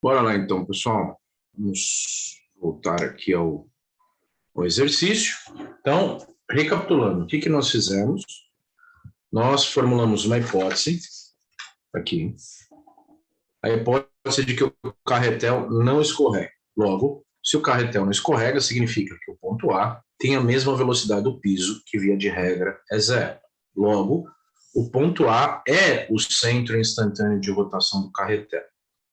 Bora lá então, pessoal. Vamos voltar aqui ao exercício. Então, recapitulando, o que nós fizemos? Nós formulamos uma hipótese, aqui. A hipótese de que o carretel não escorrega. Logo, se o carretel não escorrega, significa que o ponto A tem a mesma velocidade do piso, que via de regra é zero. Logo, o ponto A é o centro instantâneo de rotação do carretel.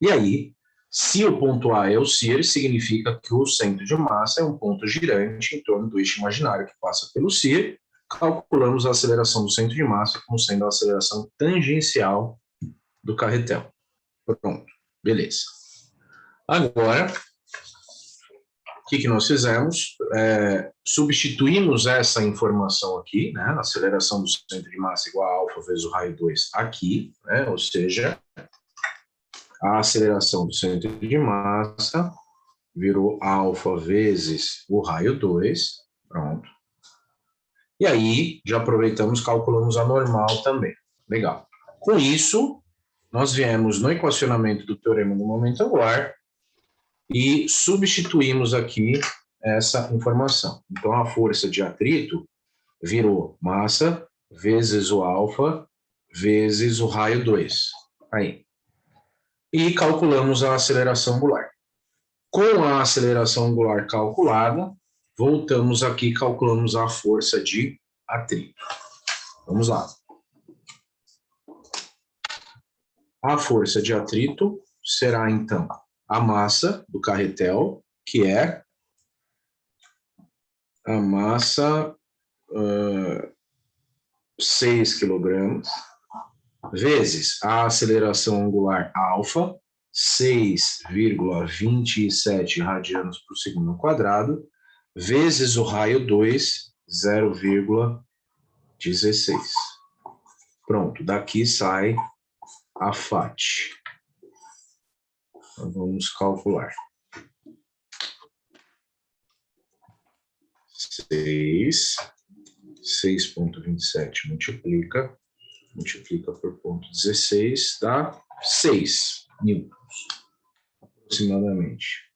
E aí, se o ponto A é o CIR, significa que o centro de massa é um ponto girante em torno do eixo imaginário que passa pelo CIR. Calculamos a aceleração do centro de massa como sendo a aceleração tangencial do carretel. Pronto, beleza. Agora, o que nós fizemos? Substituímos essa informação aqui, né? A aceleração do centro de massa igual a alfa vezes o raio 2 aqui, né? Ou seja, a aceleração do centro de massa virou alfa vezes o raio 2, pronto. E aí, já aproveitamos, calculamos a normal também. Legal. Com isso, nós viemos no equacionamento do teorema do momento angular e substituímos aqui essa informação. Então, a força de atrito virou massa vezes o alfa vezes o raio 2. Aí. E calculamos a aceleração angular. Com a aceleração angular calculada, voltamos aqui e calculamos a força de atrito. Vamos lá. A força de atrito será, então, a massa do carretel, que é a massa 6 kg, vezes a aceleração angular alfa, 6,27 radianos por segundo quadrado, vezes o raio 2, 0,16. Pronto, daqui sai a FAT. Então, vamos calcular. 6,27 multiplica por ponto 16, dá 6 newtons, aproximadamente.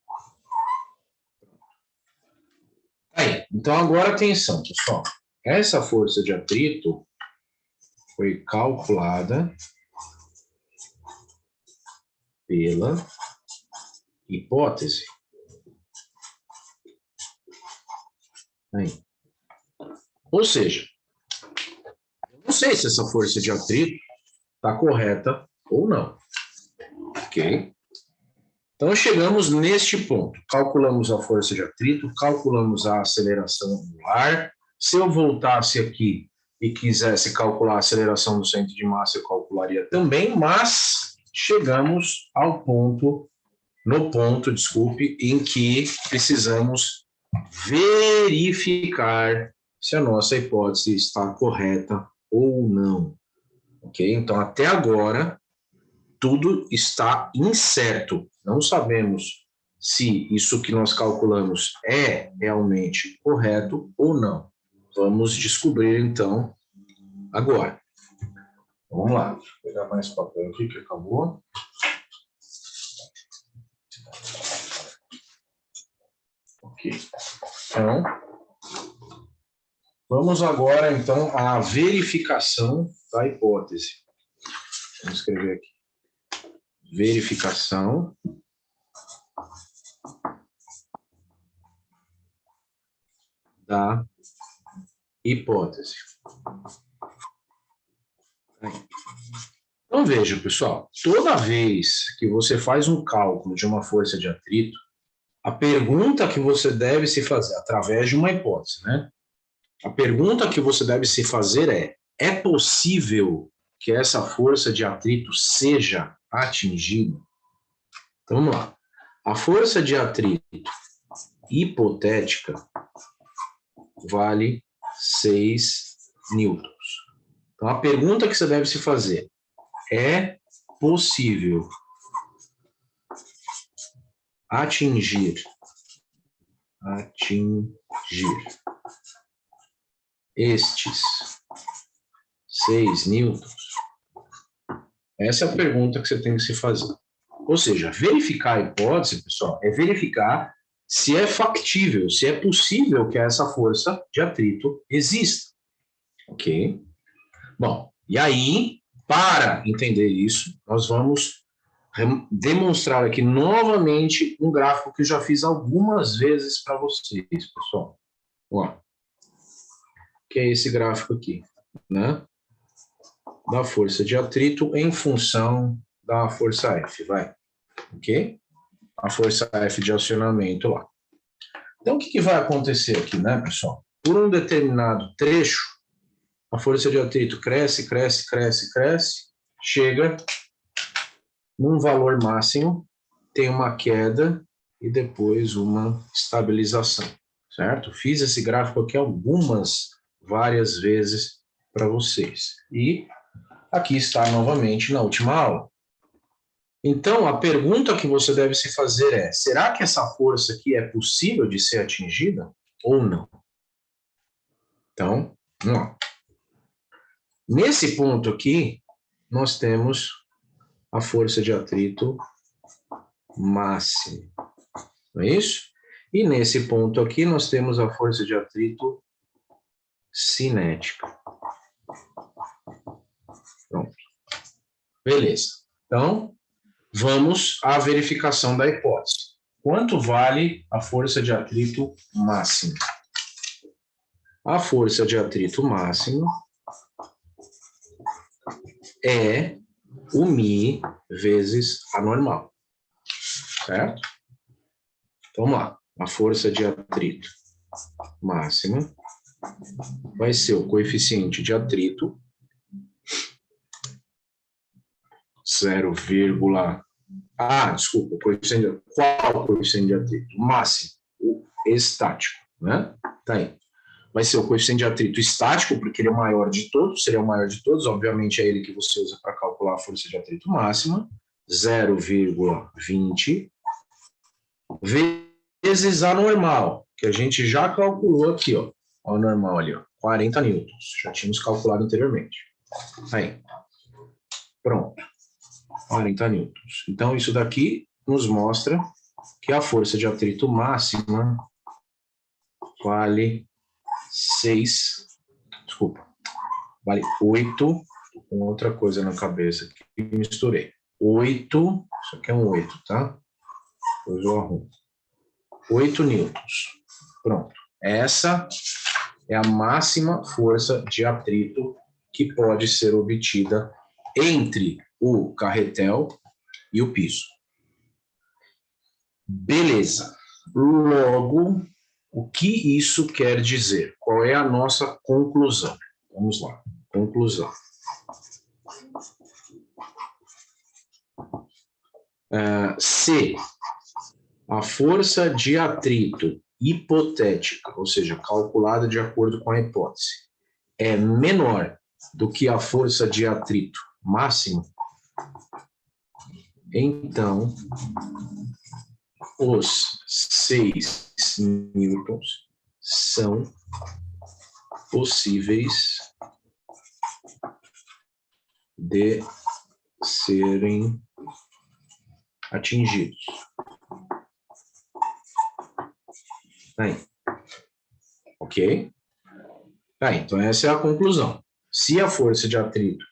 Aí, então agora atenção, pessoal. Essa força de atrito foi calculada pela hipótese. Aí. Ou seja, eu não sei se essa força de atrito está correta ou não. Ok? Então, chegamos neste ponto. Calculamos a força de atrito, calculamos a aceleração angular. Se eu voltasse aqui e quisesse calcular a aceleração do centro de massa, eu calcularia também, mas chegamos ao ponto, em que precisamos verificar se a nossa hipótese está correta ou não. Ok? Então, até agora, tudo está incerto. Não sabemos se isso que nós calculamos é realmente correto ou não. Vamos descobrir, então, agora. Vamos lá. Deixa eu pegar mais papel aqui, que acabou. Ok. Então, vamos agora, então, à verificação da hipótese. Vamos escrever aqui. Verificação da hipótese. Então, veja, pessoal, toda vez que você faz um cálculo de uma força de atrito, a pergunta que você deve se fazer, através de uma hipótese, né? A pergunta que você deve se fazer é possível que essa força de atrito seja atingida? Então, vamos lá. A força de atrito hipotética vale 6 newtons. Então, a pergunta que você deve se fazer é possível atingir estes 6 newtons? Essa é a pergunta que você tem que se fazer. Ou seja, verificar a hipótese, pessoal, é verificar se é factível, se é possível que essa força de atrito exista. Ok? Bom, e aí, para entender isso, nós vamos demonstrar aqui novamente um gráfico que eu já fiz algumas vezes para vocês, pessoal. Ó, que é esse gráfico aqui, né? Da força de atrito em função da força F, vai. Ok? A força F de acionamento lá. Então, o que vai acontecer aqui, né, pessoal? Por um determinado trecho, a força de atrito cresce, cresce, cresce, cresce, chega num valor máximo, tem uma queda e depois uma estabilização, certo? Fiz esse gráfico aqui várias vezes para vocês. E aqui está novamente na última aula. Então, a pergunta que você deve se fazer é: será que essa força aqui é possível de ser atingida ou não? Então, vamos lá. Nesse ponto aqui, nós temos a força de atrito máxima, não é isso? E nesse ponto aqui, nós temos a força de atrito cinética. Pronto. Beleza. Então, vamos à verificação da hipótese. Quanto vale a força de atrito máxima? A força de atrito máxima é o μ vezes a normal, certo? Então, vamos lá. A força de atrito máxima vai ser o coeficiente de atrito 0, desculpa, qual coeficiente de atrito? Máximo, o estático, né? Tá aí. Vai ser o coeficiente de atrito estático, porque ele é o maior de todos, seria o maior de todos, obviamente é ele que você usa para calcular a força de atrito máxima, 0,20 vezes a normal, que a gente já calculou aqui, ó, a normal ali, ó, 40 newtons, já tínhamos calculado anteriormente. Aí, pronto, 40 newtons. Então, isso daqui nos mostra que a força de atrito máxima vale 8, com outra coisa na cabeça que misturei. 8, isso aqui é um 8, tá? Depois eu arrumo. 8 newtons. Pronto. Essa é a máxima força de atrito que pode ser obtida entre o carretel e o piso. Beleza. Logo, o que isso quer dizer? Qual é a nossa conclusão? Vamos lá. Conclusão. Se a força de atrito hipotética, ou seja, calculada de acordo com a hipótese, é menor do que a força de atrito máxima, então os 6 newtons são possíveis de serem atingidos. Aí. Ok? Aí, então essa é a conclusão. Se a força de atrito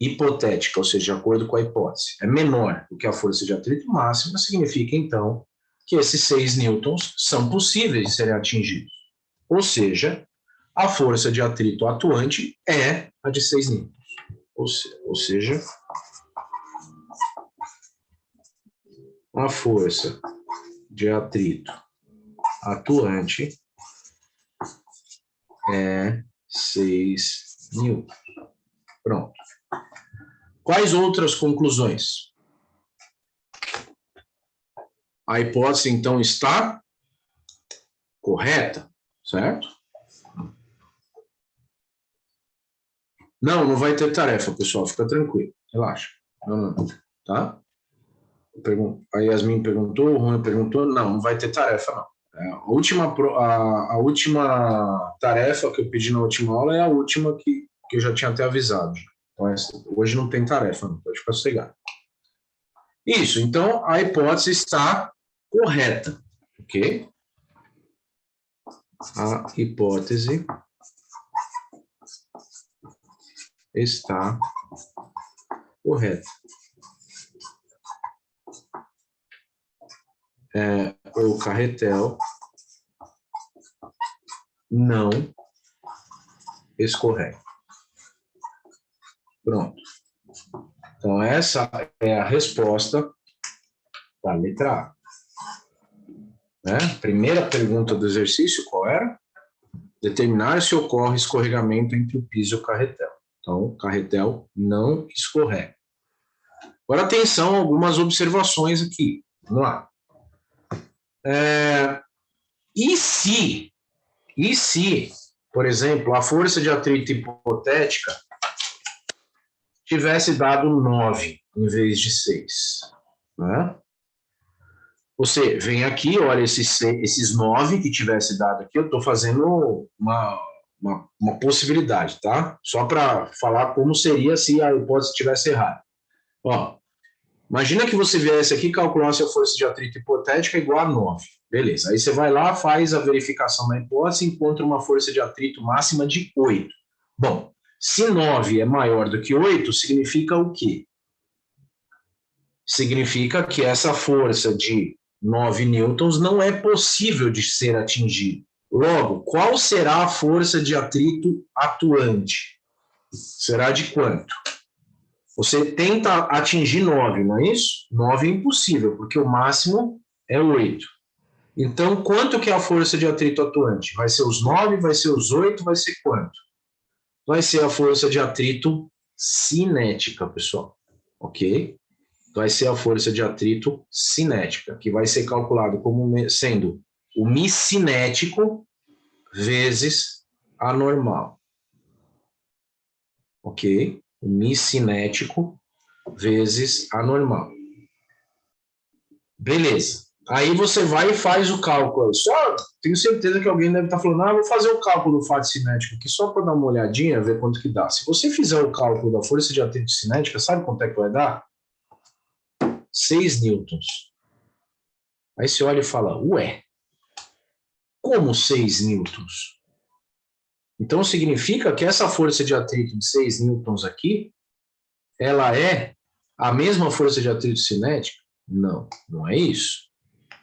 hipotética, ou seja, de acordo com a hipótese, é menor do que a força de atrito máxima, significa, então, que esses 6 newtons são possíveis de serem atingidos. Ou seja, a força de atrito atuante é a de 6 newtons. Ou seja, a força de atrito atuante é 6 newtons. Pronto. Quais outras conclusões? A hipótese, então, está correta, certo? Não vai ter tarefa, pessoal, fica tranquilo, relaxa. Não, tá? A Yasmin perguntou, o Juan perguntou, não vai ter tarefa, não. A última tarefa que eu pedi na última aula é a última que eu já tinha até avisado. Então, hoje não tem tarefa, não, pode ficar sossegado. Isso, então a hipótese está correta, ok? A hipótese está correta. O carretel não escorrega. Pronto. Então, essa é a resposta da letra A. Né? Primeira pergunta do exercício, qual era? Determinar se ocorre escorregamento entre o piso e o carretel. Então, o carretel não escorrega. Agora, atenção, algumas observações aqui. Vamos lá. E se, por exemplo, a força de atrito hipotética tivesse dado 9 em vez de 6? Né? Você vem aqui, olha esses 9 que tivesse dado aqui, eu estou fazendo uma possibilidade, tá? Só para falar como seria se a hipótese estivesse errada. Ó, imagina que você viesse aqui e calculasse a força de atrito hipotética igual a 9. Beleza, aí você vai lá, faz a verificação da hipótese e encontra uma força de atrito máxima de 8. Bom, se 9 é maior do que 8, significa o quê? Significa que essa força de 9 newtons não é possível de ser atingida. Logo, qual será a força de atrito atuante? Será de quanto? Você tenta atingir 9, não é isso? 9 é impossível, porque o máximo é 8. Então, quanto que é a força de atrito atuante? Vai ser os 9, vai ser os 8, vai ser quanto? Vai ser a força de atrito cinética, pessoal. Ok? Vai ser a força de atrito cinética, que vai ser calculado como sendo o Mi cinético vezes a normal. Ok? O Mi cinético vezes a normal. Beleza. Aí você vai e faz o cálculo. Só tenho certeza que alguém deve estar falando, vou fazer o cálculo do fato cinético aqui só para dar uma olhadinha, ver quanto que dá. Se você fizer o cálculo da força de atrito cinética, sabe quanto é que vai dar? 6 newtons. Aí você olha e fala, ué, como 6 newtons? Então significa que essa força de atrito de 6 newtons aqui, ela é a mesma força de atrito cinética? Não, não é isso.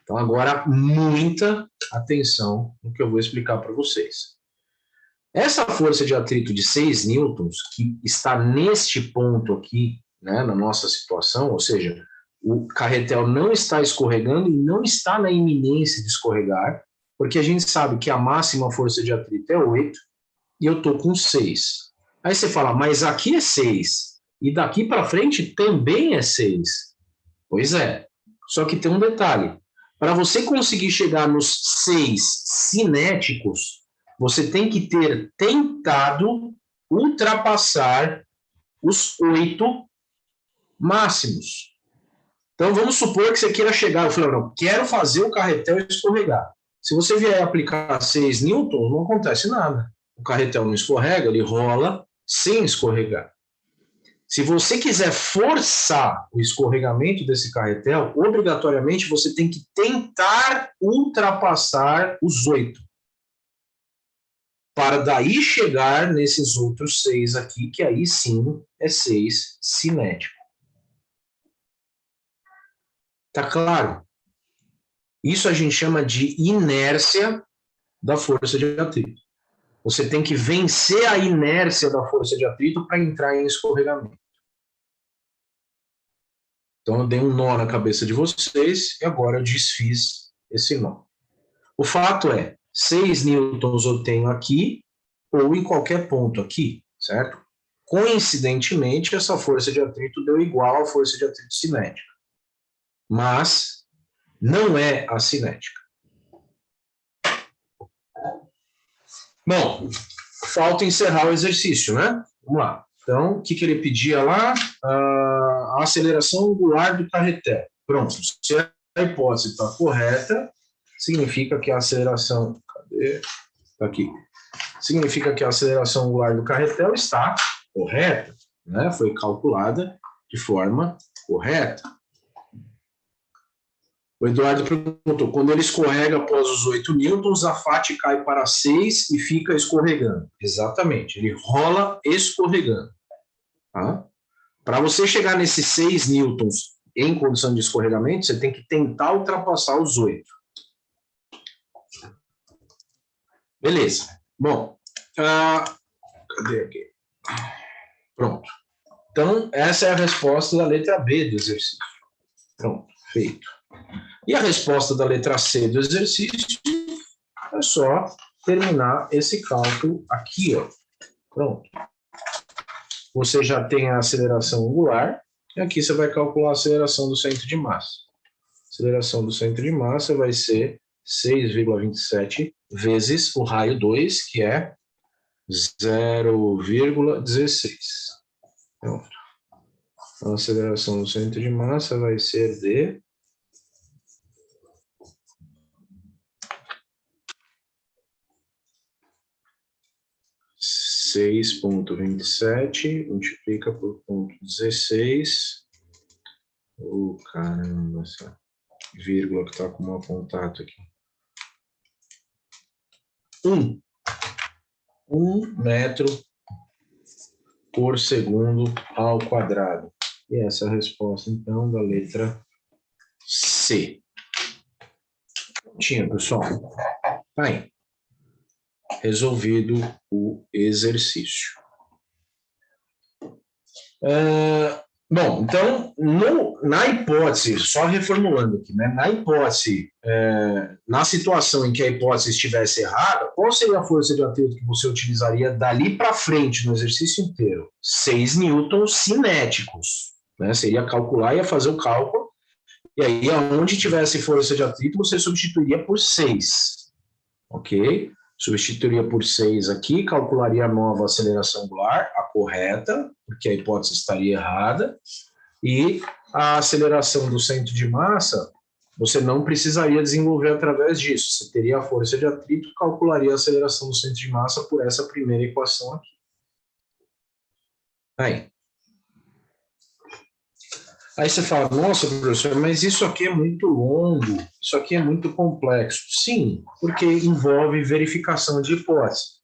Então agora muita atenção no que eu vou explicar para vocês. Essa força de atrito de 6 newtons, que está neste ponto aqui, né, na nossa situação, ou seja, o carretel não está escorregando e não está na iminência de escorregar, porque a gente sabe que a máxima força de atrito é 8 e eu estou com 6. Aí você fala, mas aqui é 6 e daqui para frente também é 6. Pois é, só que tem um detalhe. Para você conseguir chegar nos 6 cinéticos, você tem que ter tentado ultrapassar os 8 máximos. Então, vamos supor que você queira chegar, eu falei, não, quero fazer o carretel escorregar. Se você vier aplicar 6 newtons, não acontece nada. O carretel não escorrega, ele rola sem escorregar. Se você quiser forçar o escorregamento desse carretel, obrigatoriamente você tem que tentar ultrapassar os 8. Para daí chegar nesses outros 6 aqui, que aí sim é 6 cinético. Tá claro? Isso a gente chama de inércia da força de atrito. Você tem que vencer a inércia da força de atrito para entrar em escorregamento. Então eu dei um nó na cabeça de vocês e agora eu desfiz esse nó. O fato é, 6 newtons eu tenho aqui ou em qualquer ponto aqui, certo? Coincidentemente, essa força de atrito deu igual à força de atrito cinética. Mas não é a cinética. Bom, falta encerrar o exercício, né? Vamos lá. Então, o que ele pedia lá? A aceleração angular do carretel. Pronto. Se a hipótese está correta, significa que a aceleração... Cadê? Está aqui. Significa que a aceleração angular do carretel está correta, né? Foi calculada de forma correta. O Eduardo perguntou, quando ele escorrega após os 8 newtons, a FAT cai para 6 e fica escorregando. Exatamente, ele rola escorregando. Tá? Para você chegar nesses 6 newtons em condição de escorregamento, você tem que tentar ultrapassar os 8. Beleza. Bom, cadê aqui? Pronto. Então, essa é a resposta da letra B do exercício. Pronto, feito. E a resposta da letra C do exercício é só terminar esse cálculo aqui, ó. Pronto. Você já tem a aceleração angular, e aqui você vai calcular a aceleração do centro de massa. A aceleração do centro de massa vai ser 6,27 vezes o raio 2, que é 0,16. Pronto. A aceleração do centro de massa vai ser de 6,27 multiplica por 0,16. Caramba, essa vírgula que está com mau contato aqui. 1 metro por segundo ao quadrado. E essa é a resposta, então, da letra C. Prontinho, pessoal. Tá aí. Resolvido o exercício. Bom, então, na hipótese, só reformulando aqui, né? Na hipótese, na situação em que a hipótese estivesse errada, qual seria a força de atrito que você utilizaria dali para frente no exercício inteiro? 6 newtons cinéticos, né? Seria calcular, ia fazer o cálculo, e aí, aonde tivesse força de atrito, você substituiria por 6, ok? Substituiria por 6 aqui, calcularia a nova aceleração angular, a correta, porque a hipótese estaria errada, e a aceleração do centro de massa, você não precisaria desenvolver através disso. Você teria a força de atrito, calcularia a aceleração do centro de massa por essa primeira equação aqui. Aí você fala, nossa, professor, mas isso aqui é muito longo, isso aqui é muito complexo. Sim, porque envolve verificação de hipótese.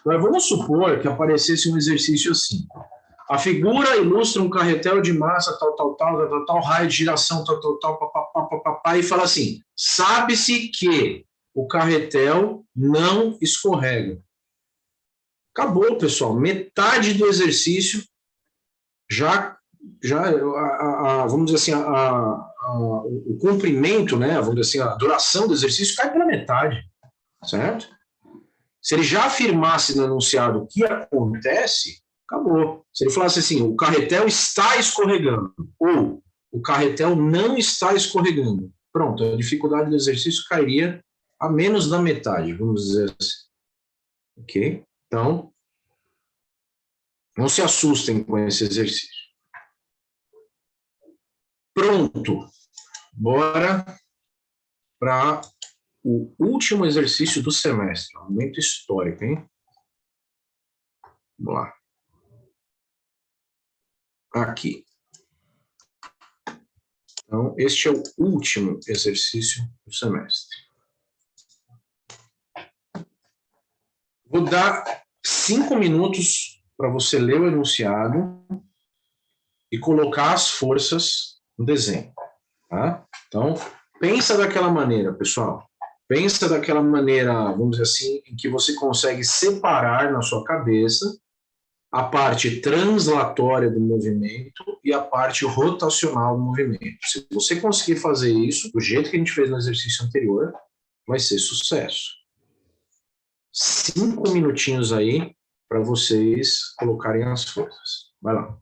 Mas vamos supor que aparecesse um exercício assim. A figura ilustra um carretel de massa, tal, raio de giração, papapá, e fala assim, sabe-se que o carretel não escorrega. Acabou, pessoal. Metade do exercício já vamos dizer assim, o comprimento, né, vamos dizer assim, a duração do exercício cai pela metade, certo? Se ele já afirmasse no enunciado o que acontece, acabou. Se ele falasse assim, o carretel está escorregando, ou o carretel não está escorregando, pronto, a dificuldade do exercício cairia a menos da metade, vamos dizer assim. Ok? Então, não se assustem com esse exercício. Pronto. Bora para o último exercício do semestre. Momento histórico, hein? Vamos lá. Aqui. Então, este é o último exercício do semestre. Vou dar 5 minutos para você ler o enunciado e colocar as forças no desenho. Tá? Então, pensa daquela maneira, pessoal. Pensa daquela maneira, vamos dizer assim, em que você consegue separar na sua cabeça a parte translatória do movimento e a parte rotacional do movimento. Se você conseguir fazer isso, do jeito que a gente fez no exercício anterior, vai ser sucesso. 5 minutinhos aí para vocês colocarem as forças. Vai lá.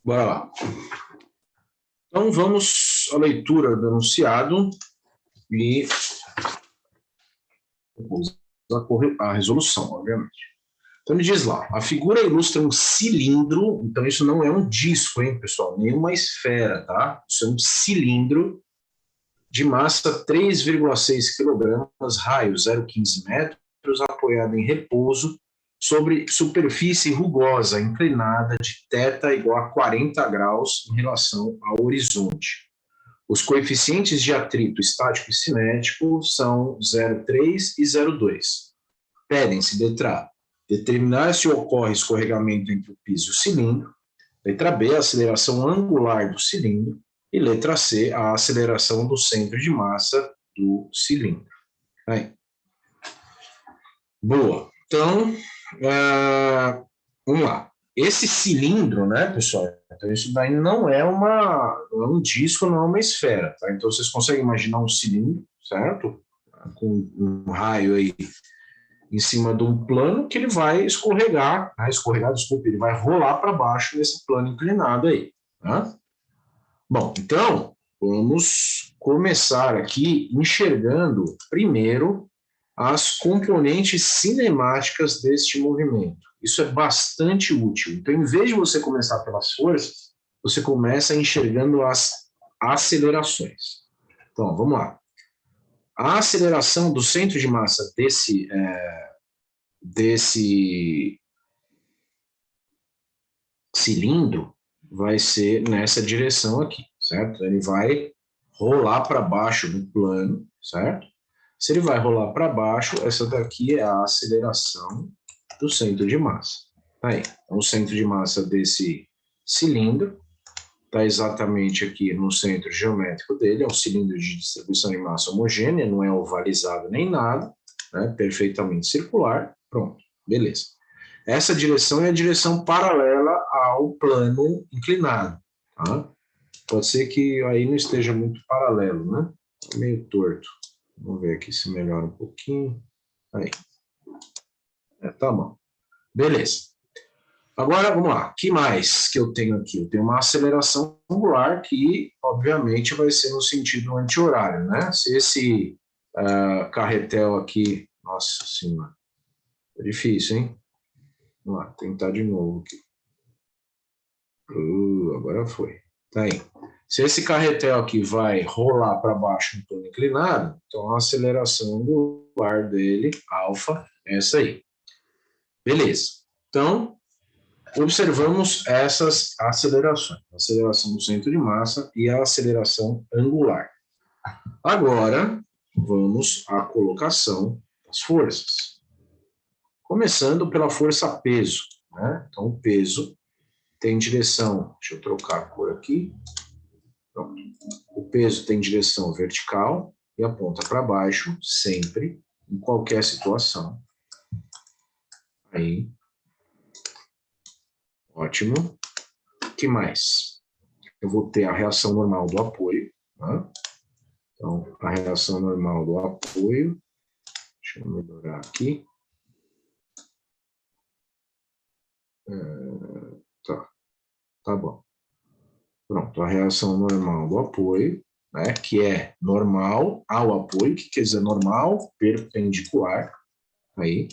Bora lá. Então, vamos à leitura do enunciado e a resolução, obviamente. Então, ele diz lá, a figura ilustra um cilindro, então isso não é um disco, hein, pessoal, nem uma esfera, tá? Isso é um cilindro de massa 3,6 kg, raio 0,15 metros, apoiado em repouso sobre superfície rugosa, inclinada de θ igual a 40 graus em relação ao horizonte. Os coeficientes de atrito estático e cinético são 0,3 e 0,2. Pedem-se, letra A, determinar se ocorre escorregamento entre o piso e o cilindro. Letra B, a aceleração angular do cilindro. E letra C, a aceleração do centro de massa do cilindro. Aí. Boa. Então, vamos lá. Esse cilindro, né, pessoal? Então, isso daí não é um disco, não é uma esfera, tá? Então, vocês conseguem imaginar um cilindro, certo? Com um raio aí em cima de um plano que ele vai escorregar, desculpa, ele vai rolar para baixo nesse plano inclinado aí, tá? Bom, então, vamos começar aqui enxergando primeiro as componentes cinemáticas deste movimento. Isso é bastante útil. Então, em vez de você começar pelas forças, você começa enxergando as acelerações. Então, vamos lá. A aceleração do centro de massa desse cilindro vai ser nessa direção aqui, certo? Ele vai rolar para baixo no plano, certo? Se ele vai rolar para baixo, essa daqui é a aceleração do centro de massa. Tá aí. Então, o centro de massa desse cilindro está exatamente aqui no centro geométrico dele, é um cilindro de distribuição de massa homogênea, não é ovalizado nem nada, né? Perfeitamente circular. Pronto, beleza. Essa direção é a direção paralela ao plano inclinado. Tá? Pode ser que aí não esteja muito paralelo, né? Meio torto. Vamos ver aqui se melhora um pouquinho. Aí. Tá bom. Beleza. Agora, vamos lá. O que mais que eu tenho aqui? Eu tenho uma aceleração angular que, obviamente, vai ser no sentido anti-horário, né? Se esse carretel aqui... Nossa Senhora. É difícil, hein? Vamos lá, tentar de novo aqui. Agora foi. Tá aí. Se esse carretel aqui vai rolar para baixo no plano inclinado, então a aceleração angular dele, alfa, é essa aí. Beleza. Então, observamos essas acelerações. A aceleração do centro de massa e a aceleração angular. Agora, vamos à colocação das forças. Começando pela força peso, né? Então, o peso tem direção, deixa eu trocar a cor aqui. Pronto. O peso tem direção vertical e aponta para baixo, sempre, em qualquer situação. Aí. Ótimo. O que mais? Eu vou ter a reação normal do apoio. Tá? Então, a reação normal do apoio. Deixa eu melhorar aqui. Tá bom. Pronto, a reação normal do apoio, né, que é normal ao apoio, que quer dizer normal, perpendicular. Aí.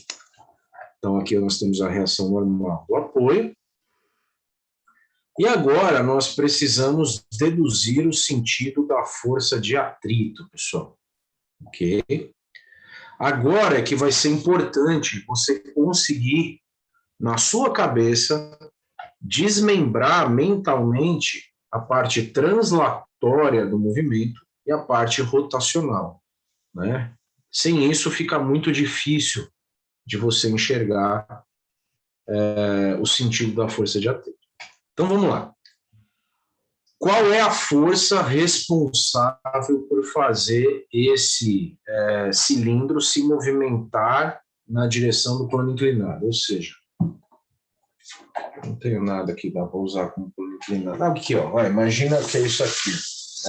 Então, aqui nós temos a reação normal do apoio. E agora nós precisamos deduzir o sentido da força de atrito, pessoal. Ok? Agora é que vai ser importante você conseguir, na sua cabeça, desmembrar mentalmente a parte translatória do movimento e a parte rotacional, né? Sem isso, fica muito difícil de você enxergar o sentido da força de atrito. Então, vamos lá. Qual é a força responsável por fazer esse cilindro se movimentar na direção do plano inclinado? Ou seja, não tenho nada aqui, dá para usar como plano inclinado. Aqui, ó, imagina que é isso aqui.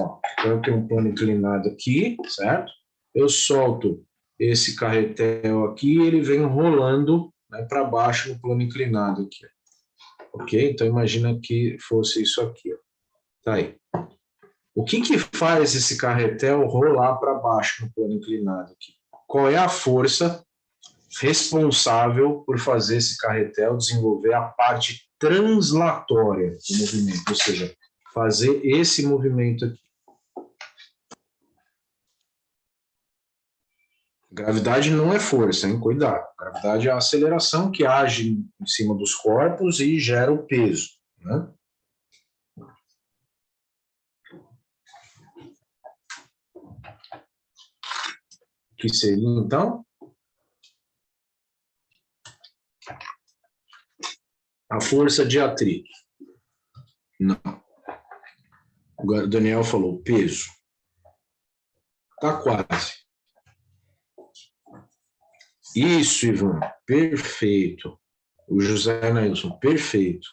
Ó, então, eu tenho um plano inclinado aqui, certo? Eu solto esse carretel aqui e ele vem rolando, né, para baixo no plano inclinado aqui. Ok? Então, imagina que fosse isso aqui. Ó. Tá aí. O que faz esse carretel rolar para baixo no plano inclinado aqui? Qual é a força responsável por fazer esse carretel desenvolver a parte translatória do movimento, ou seja, fazer esse movimento aqui? Gravidade não é força, hein? Cuidado. Gravidade é a aceleração que age em cima dos corpos e gera o peso, né? Que seria, então, a força de atrito. Não. O Daniel falou peso. Tá quase. Isso, Ivan, perfeito. O José Nailson, perfeito.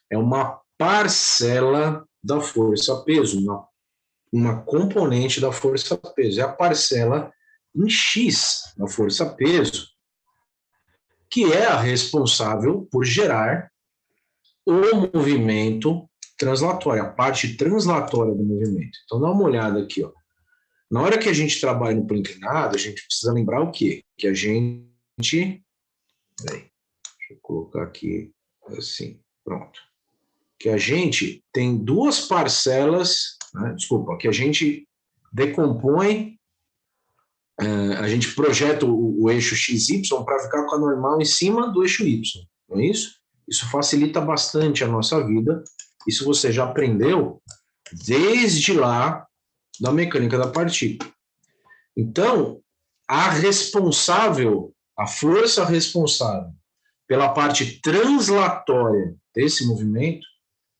É uma parcela da força-peso, uma componente da força-peso. É a parcela em X da força-peso, que é a responsável por gerar o movimento translatório, a parte translatória do movimento. Então, dá uma olhada aqui, ó. Na hora que a gente trabalha no plano inclinado, a gente precisa lembrar o quê? Que a gente... Peraí, deixa eu colocar aqui assim, pronto. Que a gente tem duas parcelas, né? Desculpa, que a gente decompõe, a gente projeta o eixo XY para ficar com a normal em cima do eixo Y, não é isso? Isso facilita bastante a nossa vida. Isso você já aprendeu desde lá da mecânica da partícula. Então, a força responsável pela parte translatória desse movimento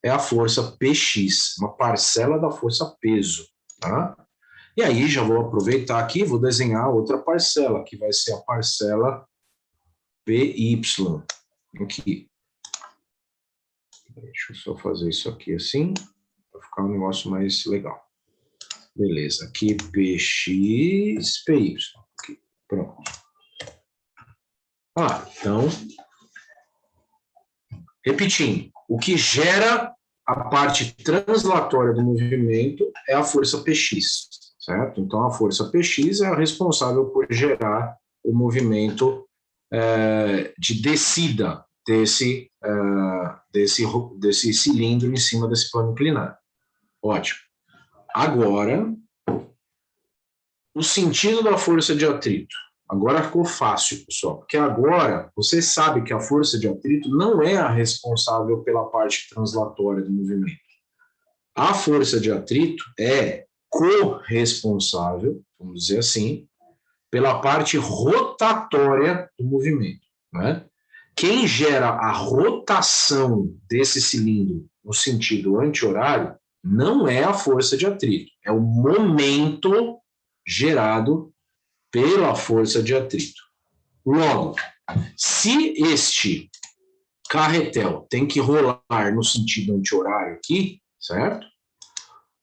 é a força PX, uma parcela da força peso, tá? E aí já vou aproveitar aqui, vou desenhar outra parcela, que vai ser a parcela PY, aqui. Deixa eu só fazer isso aqui assim, para ficar um negócio mais legal. Beleza, aqui PX, PY, aqui, pronto. Então, repetindo, o que gera a parte translatória do movimento é a força PX, certo? Então, a força PX é a responsável por gerar o movimento de descida desse cilindro em cima desse plano inclinado. Ótimo. Agora, o sentido da força de atrito. Agora ficou fácil, pessoal, porque agora você sabe que a força de atrito não é a responsável pela parte translatória do movimento. A força de atrito é corresponsável, vamos dizer assim, pela parte rotatória do movimento, né? Quem gera a rotação desse cilindro no sentido anti-horário não é a força de atrito, é o momento gerado pela força de atrito. Logo, se este carretel tem que rolar no sentido anti-horário aqui, certo?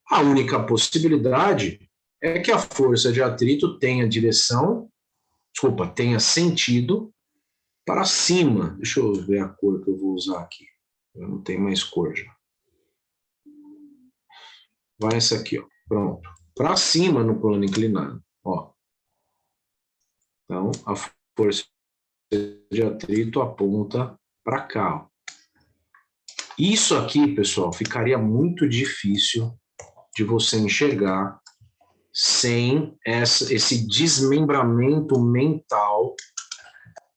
A única possibilidade é que a força de atrito tenha tenha sentido para cima. Deixa eu ver a cor que eu vou usar aqui. Eu não tenho mais cor já. Vai essa aqui, ó. Pronto. Para cima no plano inclinado, ó. Então, a força de atrito aponta para cá. Ó. Isso aqui, pessoal, ficaria muito difícil de você enxergar sem esse desmembramento mental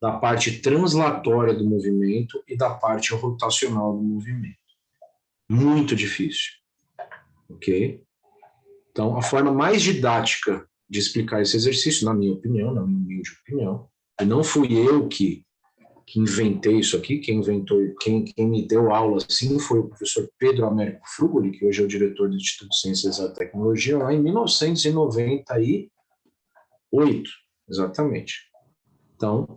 da parte translatória do movimento e da parte rotacional do movimento. Muito difícil. Ok? Então, a forma mais didática de explicar esse exercício, na minha opinião, na minha humilde opinião, e não fui eu que inventei isso aqui, quem me deu aula assim foi o professor Pedro Américo Frugoli, que hoje é o diretor do Instituto de Ciências e Tecnologia, lá em 1998, exatamente. Então,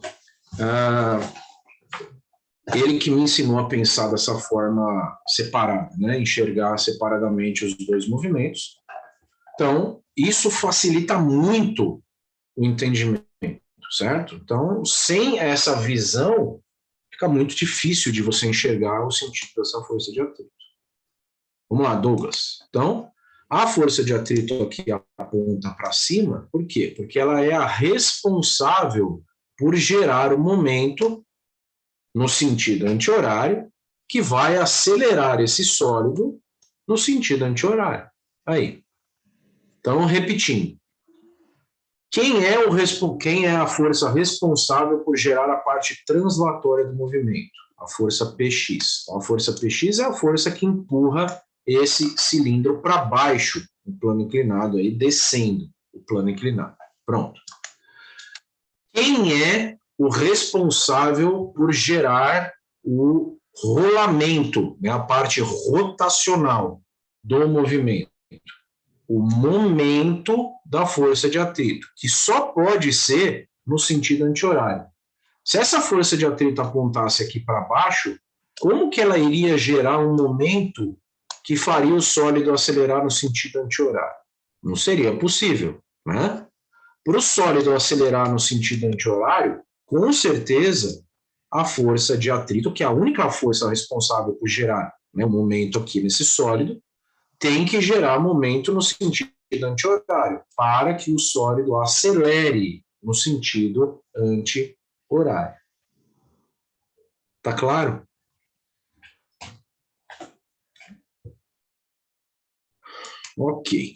ele que me ensinou a pensar dessa forma separada, né? Enxergar separadamente os dois movimentos. Então, isso facilita muito o entendimento, certo? Então, sem essa visão, fica muito difícil de você enxergar o sentido dessa força de atrito. Vamos lá, Douglas. Então, a força de atrito aqui aponta para cima, por quê? Porque ela é a responsável por gerar o momento no sentido anti-horário, que vai acelerar esse sólido no sentido anti-horário. Aí. Então, repetindo. Quem é a força responsável por gerar a parte translatória do movimento? A força Px. Então, a força Px é a força que empurra esse cilindro para baixo, o plano inclinado, aí, descendo o plano inclinado. Pronto. Quem é o responsável por gerar o rolamento, né, a parte rotacional do movimento? O momento da força de atrito, que só pode ser no sentido anti-horário. Se essa força de atrito apontasse aqui para baixo, como que ela iria gerar um momento que faria o sólido acelerar no sentido anti-horário? Não seria possível, né? Para o sólido acelerar no sentido anti-horário, com certeza a força de atrito, que é a única força responsável por gerar, né, o momento aqui nesse sólido, tem que gerar momento no sentido anti-horário, para que o sólido acelere no sentido anti-horário. Tá claro? Ok.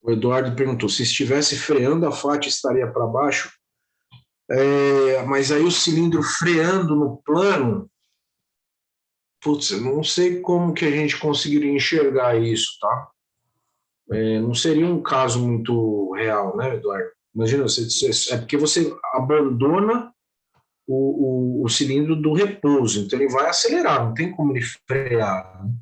O Eduardo perguntou, se estivesse freando, a faixa estaria para baixo? Mas aí o cilindro freando no plano, putz, eu não sei como que a gente conseguiria enxergar isso, tá? Não seria um caso muito real, né, Eduardo? Imagina, é porque você abandona o cilindro do repouso, então ele vai acelerar, não tem como ele frear, né?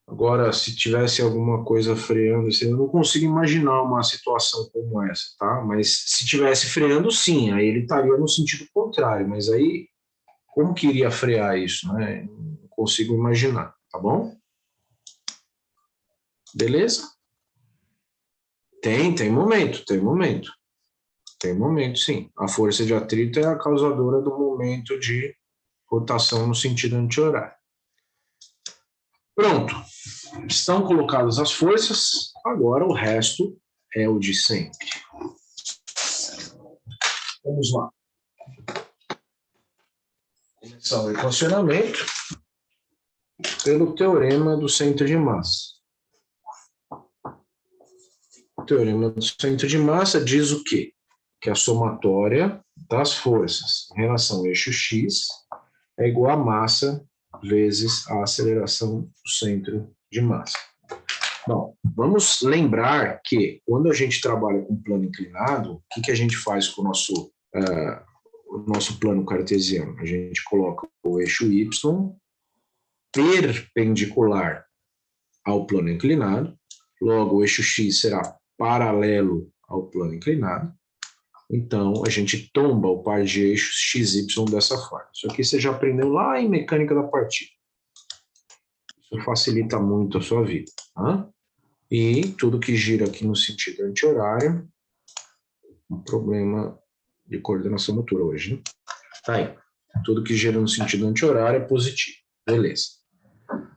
Agora, se tivesse alguma coisa freando, eu não consigo imaginar uma situação como essa, tá? Mas se tivesse freando, sim, aí ele estaria no sentido contrário, mas aí como que iria frear isso, né? Não consigo imaginar, tá bom? Beleza? Tem momento, tem momento. Tem momento, sim. A força de atrito é a causadora do momento de rotação no sentido anti-horário. Pronto. Estão colocadas as forças, agora o resto é o de sempre. Vamos lá. Começar o equacionamento pelo teorema do centro de massa. O teorema do centro de massa diz o quê? Que a somatória das forças em relação ao eixo x é igual a massa vezes a aceleração do centro de massa. Bom, vamos lembrar que quando a gente trabalha com plano inclinado, o que a gente faz com o nosso plano cartesiano? A gente coloca o eixo y perpendicular ao plano inclinado, logo o eixo x será paralelo ao plano inclinado, então a gente tomba o par de eixos x, y dessa forma. Isso aqui você já aprendeu lá em mecânica da partícula. Isso facilita muito a sua vida, tá? E tudo que gira aqui no sentido anti-horário, um problema de coordenação motora hoje, né? Tá aí. Tudo que gira no sentido anti-horário é positivo. Beleza.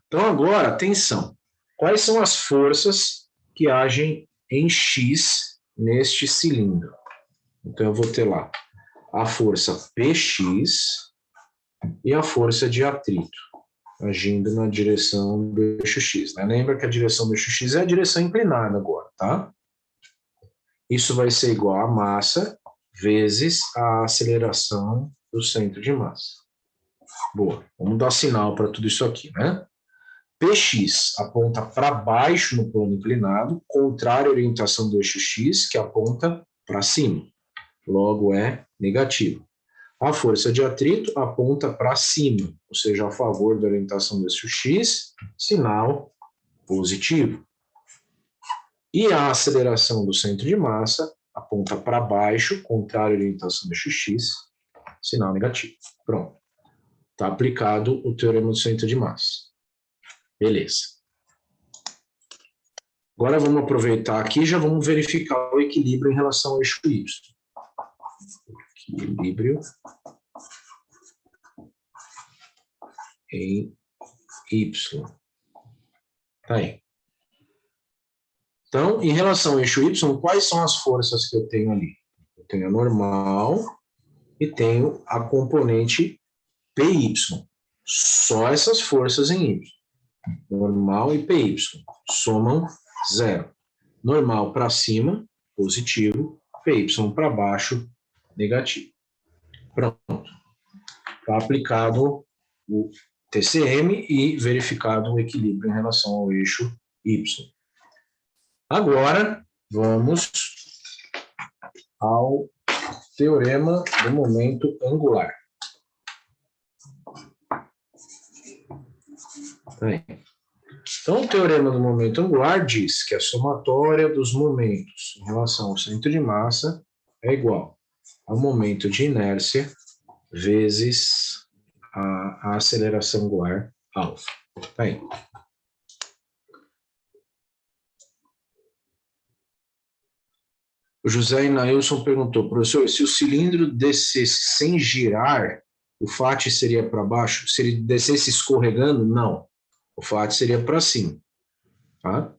Então agora, atenção. Quais são as forças que agem em X neste cilindro? Então eu vou ter lá a força Px e a força de atrito, agindo na direção do eixo X, né? Lembra que a direção do eixo X é a direção inclinada agora, tá? Isso vai ser igual a massa vezes a aceleração do centro de massa. Boa, vamos dar sinal para tudo isso aqui, né? Px aponta para baixo no plano inclinado, contrário à orientação do eixo x, que aponta para cima. Logo é negativo. A força de atrito aponta para cima, ou seja, a favor da orientação do eixo x, sinal positivo. E a aceleração do centro de massa aponta para baixo, contrário à orientação do eixo x, sinal negativo. Pronto. Está aplicado o teorema do centro de massa. Beleza. Agora vamos aproveitar aqui e já vamos verificar o equilíbrio em relação ao eixo Y. Equilíbrio em Y. Tá aí. Então, em relação ao eixo Y, quais são as forças que eu tenho ali? Eu tenho a normal e tenho a componente PY. Só essas forças em Y. Normal e PY. Somam 0. Normal para cima, positivo. PY para baixo, negativo. Pronto. Está aplicado o TCM e verificado o equilíbrio em relação ao eixo Y. Agora, vamos ao teorema do momento angular. Então, o teorema do momento angular diz que a somatória dos momentos em relação ao centro de massa é igual ao momento de inércia vezes a aceleração angular alfa. Tá aí. O José Inailson perguntou, professor, se o cilindro descesse sem girar, o FAT seria para baixo? Se ele descesse escorregando, não. O FAT seria para cima. Tá?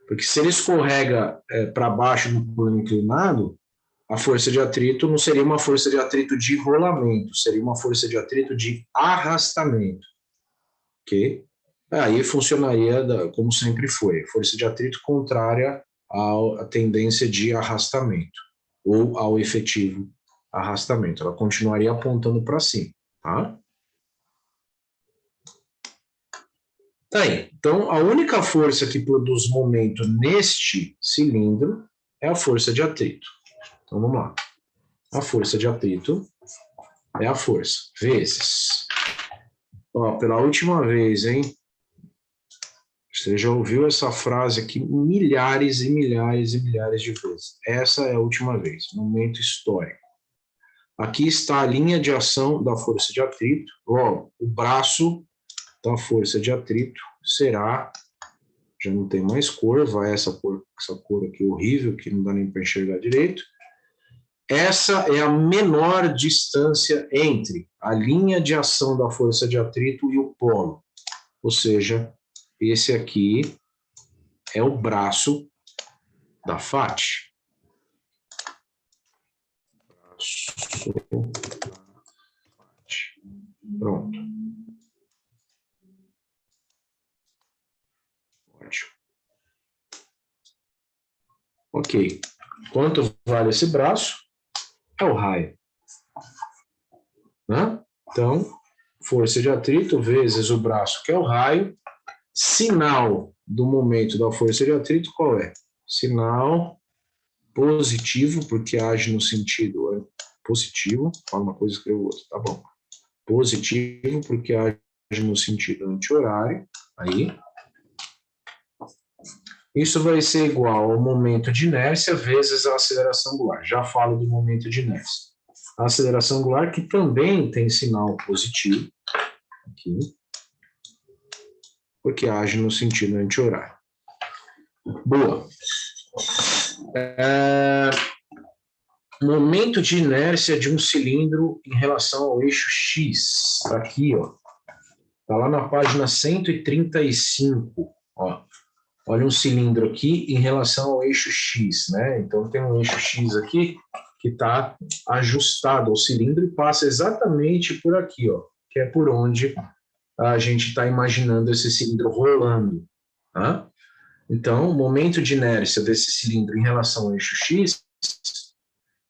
Porque se ele escorrega para baixo no plano inclinado, a força de atrito não seria uma força de atrito de rolamento, seria uma força de atrito de arrastamento. Ok? Aí funcionaria como sempre foi, força de atrito contrária à tendência de arrastamento, ou ao efetivo arrastamento. Ela continuaria apontando para cima, tá? Tá aí. Então, a única força que produz momento neste cilindro é a força de atrito. Então, vamos lá. A força de atrito é a força vezes. Ó, pela última vez, hein? Você já ouviu essa frase aqui milhares e milhares e milhares de vezes. Essa é a última vez, momento histórico. Aqui está a linha de ação da força de atrito. Logo, o braço da força de atrito será, já não tem mais cor, vai essa cor aqui horrível, que não dá nem para enxergar direito. Essa é a menor distância entre a linha de ação da força de atrito e o polo. Ou seja, esse aqui é o braço da FAT. Braço da FAT. Pronto. Ótimo. Ok. Quanto vale esse braço? É o raio. Né? Então, força de atrito vezes o braço, que é o raio. Sinal do momento da força de atrito, qual é? Sinal positivo, porque age no sentido positivo. Fala uma coisa, escreve outra, tá bom. Positivo, porque age no sentido anti-horário. Aí. Isso vai ser igual ao momento de inércia vezes a aceleração angular. Já falo do momento de inércia. A aceleração angular, que também tem sinal positivo, aqui, porque age no sentido anti-horário. Boa. Momento de inércia de um cilindro em relação ao eixo X. Tá aqui, ó. Tá lá na página 135, ó. Olha um cilindro aqui em relação ao eixo X, né? Então tem um eixo X aqui que está ajustado ao cilindro e passa exatamente por aqui, ó, que é por onde a gente está imaginando esse cilindro rolando, tá? Então, o momento de inércia desse cilindro em relação ao eixo X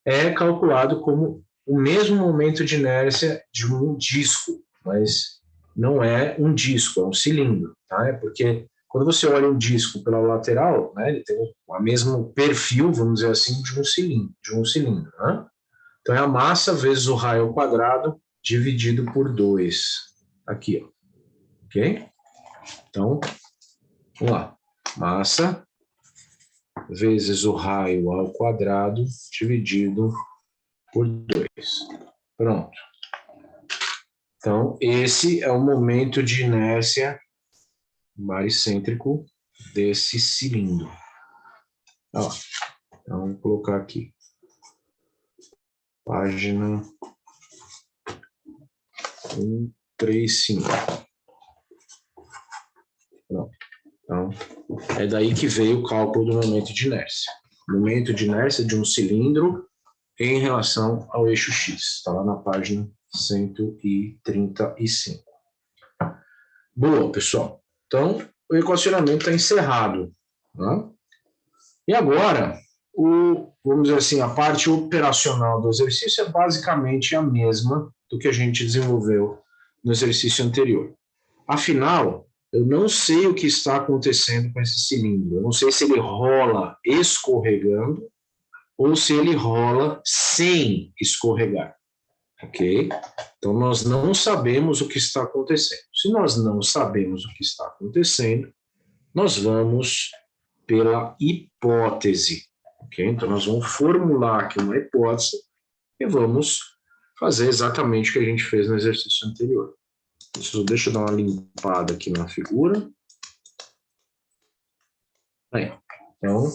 é calculado como o mesmo momento de inércia de um disco, mas não é um disco, é um cilindro, tá? É porque quando você olha um disco pela lateral, né, ele tem o mesmo perfil, vamos dizer assim, de um cilindro, né? Então é a massa vezes o raio ao quadrado dividido por 2. Aqui, ó. Ok? Então, vamos lá. Massa vezes o raio ao quadrado dividido por 2. Pronto. Então, esse é o momento de inércia baricêntrico desse cilindro. Ó, então, vamos colocar aqui. Página 135. Pronto. Então, é daí que veio o cálculo do momento de inércia. Momento de inércia de um cilindro em relação ao eixo X. Está lá na página 135. Boa, pessoal. Então, o equacionamento está encerrado. Né? E agora, vamos dizer assim, a parte operacional do exercício é basicamente a mesma do que a gente desenvolveu no exercício anterior. Afinal, eu não sei o que está acontecendo com esse cilindro. Eu não sei se ele rola escorregando ou se ele rola sem escorregar. Ok? Então, nós não sabemos o que está acontecendo. Se nós não sabemos o que está acontecendo, nós vamos pela hipótese. Ok? Então, nós vamos formular aqui uma hipótese e vamos fazer exatamente o que a gente fez no exercício anterior. Deixa eu dar uma limpada aqui na figura. Aí, então,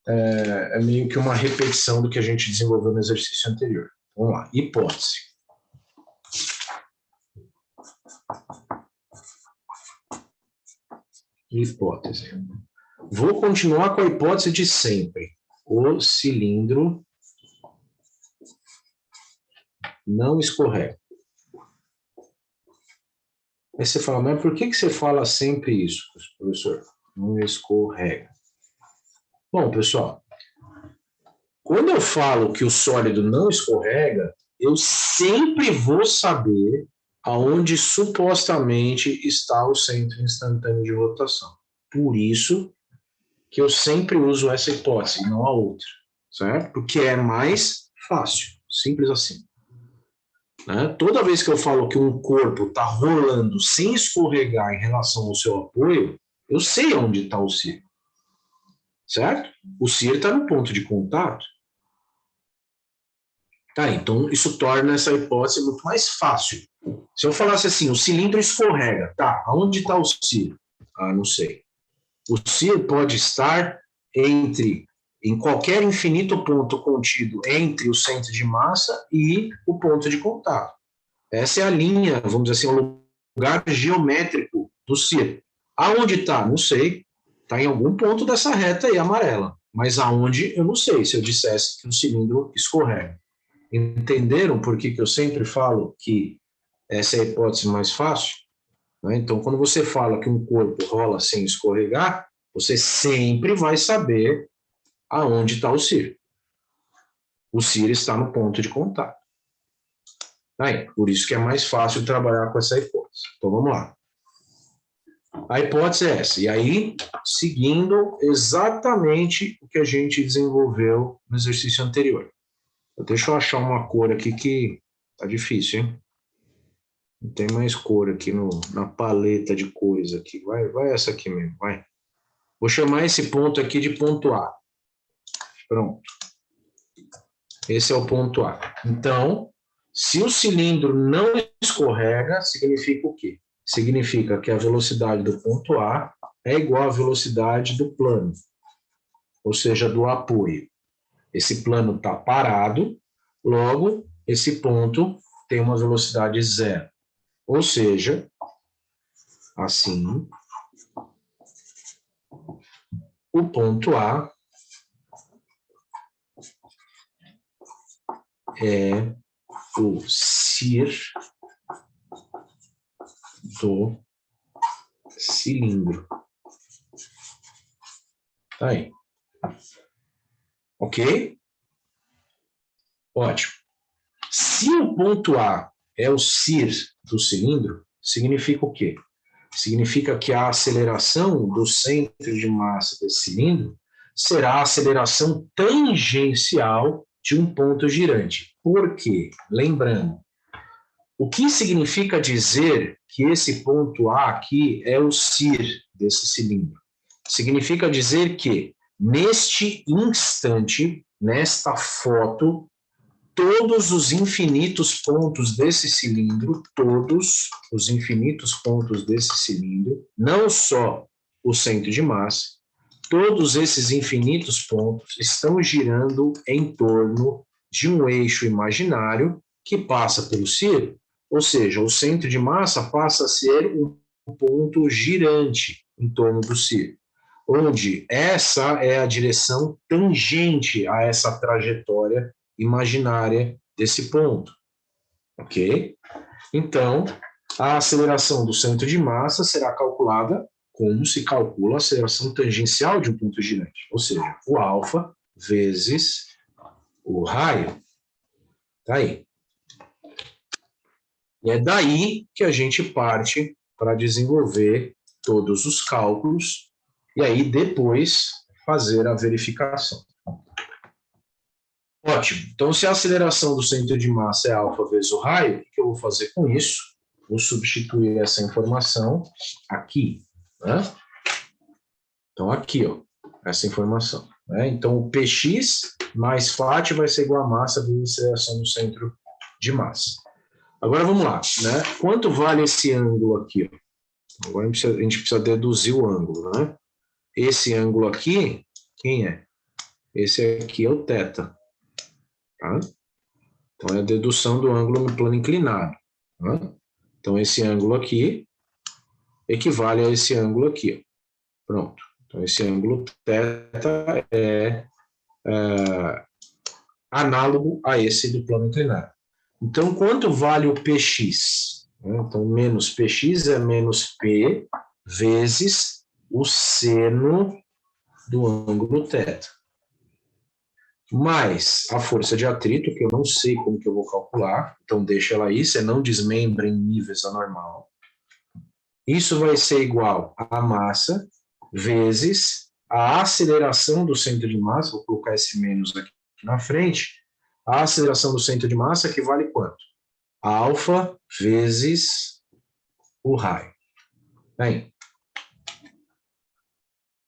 é meio que uma repetição do que a gente desenvolveu no exercício anterior. Vamos lá, hipótese. Hipótese. Vou continuar com a hipótese de sempre. O cilindro não escorrega. Aí você fala, mas por que você fala sempre isso, professor? Não escorrega. Bom, pessoal, quando eu falo que o sólido não escorrega, eu sempre vou saber aonde supostamente está o centro instantâneo de rotação. Por isso que eu sempre uso essa hipótese, não a outra, certo? Porque é mais fácil, simples assim. Né? Toda vez que eu falo que um corpo está rolando sem escorregar em relação ao seu apoio, eu sei onde está o CIR. Certo? O CIR está no ponto de contato. Tá, então isso torna essa hipótese muito mais fácil. Se eu falasse assim, o cilindro escorrega, tá, aonde está o CIR? Ah, não sei. O CIR pode estar em qualquer infinito ponto contido entre o centro de massa e o ponto de contato. Essa é a linha, vamos dizer assim, o lugar geométrico do CIR. Aonde está? Não sei. Está em algum ponto dessa reta aí amarela. Mas aonde, eu não sei, se eu dissesse que o cilindro escorrega. Entenderam por que eu sempre falo que essa é a hipótese mais fácil? Então, quando você fala que um corpo rola sem escorregar, você sempre vai saber aonde está o CIR. O CIR está no ponto de contato. Por isso que é mais fácil trabalhar com essa hipótese. Então, vamos lá. A hipótese é essa. E aí, seguindo exatamente o que a gente desenvolveu no exercício anterior. Deixa eu achar uma cor aqui que tá difícil, hein? Não tem mais cor aqui na paleta de cores aqui. Vai essa aqui mesmo, vai. Vou chamar esse ponto aqui de ponto A. Pronto. Esse é o ponto A. Então, se o cilindro não escorrega, significa o quê? Significa que a velocidade do ponto A é igual à velocidade do plano, ou seja, do apoio. Esse plano está parado, logo, esse ponto tem uma velocidade zero. Ou seja, assim, o ponto A é o CIR do cilindro. Tá aí. Ok? Ótimo. Se o ponto A é o CIR do cilindro, significa o quê? Significa que a aceleração do centro de massa desse cilindro será a aceleração tangencial de um ponto girante. Por quê? Lembrando, o que significa dizer que esse ponto A aqui é o CIR desse cilindro? Significa dizer que, neste instante, nesta foto, todos os infinitos pontos desse cilindro, todos os infinitos pontos desse cilindro, não só o centro de massa, todos esses infinitos pontos estão girando em torno de um eixo imaginário que passa pelo círculo, ou seja, o centro de massa passa a ser um ponto girante em torno do círculo, onde essa é a direção tangente a essa trajetória imaginária desse ponto, ok? Então, a aceleração do centro de massa será calculada como se calcula a aceleração tangencial de um ponto girante, ou seja, o alfa vezes o raio. Tá aí. E é daí que a gente parte para desenvolver todos os cálculos e aí depois fazer a verificação. Ótimo. Então, se a aceleração do centro de massa é alfa vezes o raio, o que eu vou fazer com isso? Vou substituir essa informação aqui, né? Então, aqui, ó, essa informação. Né? Então, o Px mais Φ vai ser igual a massa vezes a aceleração do centro de massa. Agora, vamos lá. Né? Quanto vale esse ângulo aqui? Agora, a gente precisa deduzir o ângulo. Né? Esse ângulo aqui, quem é? Esse aqui é o θ. Tá? Então, é a dedução do ângulo no plano inclinado. Tá? Então, esse ângulo aqui equivale a esse ângulo aqui. Ó. Pronto. Então, esse ângulo θ é análogo a esse do plano inclinado. Então, quanto vale o Px? Então, menos Px é menos P vezes o seno do ângulo θ. Mais a força de atrito, que eu não sei como que eu vou calcular, então deixa ela aí, você não desmembra em níveis anormal. Isso vai ser igual a massa vezes a aceleração do centro de massa, vou colocar esse menos aqui na frente, a aceleração do centro de massa equivale a quanto? Alfa vezes o raio. Aí.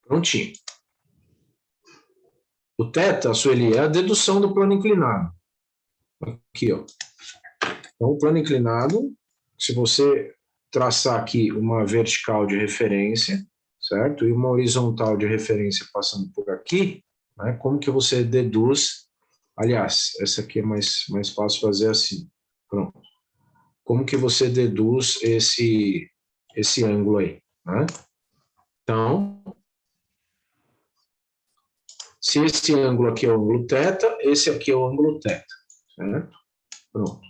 Prontinho. O θ, Sueli, é a dedução do plano inclinado. Aqui, ó. Então, o plano inclinado, se você traçar aqui uma vertical de referência, certo? E uma horizontal de referência passando por aqui, né? Como que você deduz? Aliás, essa aqui é mais fácil fazer assim. Pronto. Como que você deduz esse ângulo aí, né? Então, se esse ângulo aqui é o ângulo θ, esse aqui é o ângulo θ, certo? Pronto.